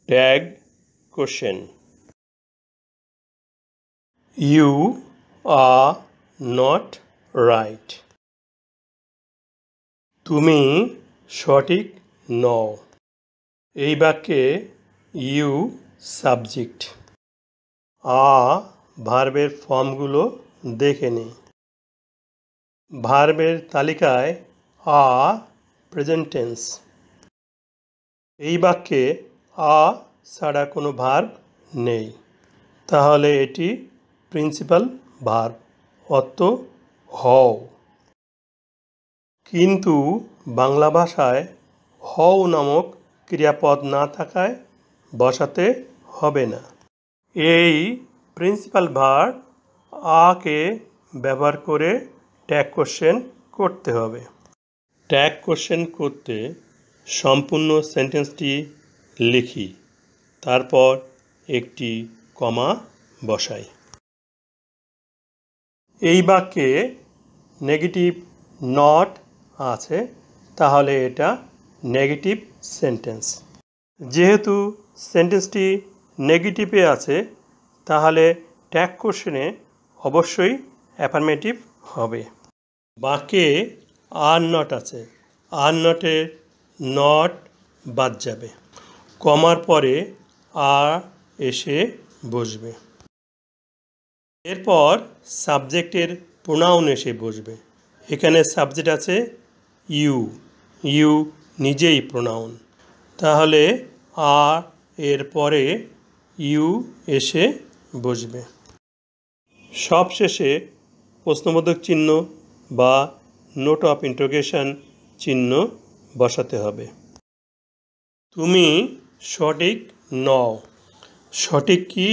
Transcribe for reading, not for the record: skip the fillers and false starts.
Tag question. You are not right. তুমি সঠিক নও। এই বাক্যে ইউ সাবজেক্ট, আ ভার্বের ফর্মগুলো দেখে নিই। ভার্বের তালিকায় আ প্রেজেন্ট টেন্স। এই বাক্যে আ ছাড়া কোনো ভার্ব নেই, তাহলে এটি প্রিন্সিপাল ভার্ব, অর্থ হও। কিন্তু বাংলা ভাষায় হও নামক ক্রিয়াপদ না থাকায় বসাতে হবে না। এই প্রিন্সিপাল ভার্ব আকে ব্যবহার করে ট্যাগ কোশ্চেন করতে হবে। ট্যাগ কোশ্চেন করতে সম্পূর্ণ সেন্টেন্সটি লিখি, তারপর একটি কমা বসাই। এই বাক্যে নেগেটিভ নট আছে, তাহলে এটা নেগেটিভ সেন্টেন্স। যেহেতু সেন্টেন্সটি নেগেটিভে আছে, তাহলে ট্যাগ কোশ্চেনে অবশ্যই অ্যাফার্মেটিভ হবে। বাক্যে আর নট আছে, আর নটের নট বাদ যাবে, কমার পরে আর এসে বসবে। এরপর সাবজেক্টের প্রোনাউন এসে বসবে। এখানে সাবজেক্ট আছে ইউ, ইউ নিজেই প্রোনাউন, তাহলে আর এর পরে ইউ এসে বসবে। সবশেষে প্রশ্নবোধক চিহ্ন বা নোট অফ ইন্টারোগেশন চিহ্ন বসাতে হবে। তুমি সঠিক নও। সঠিক কি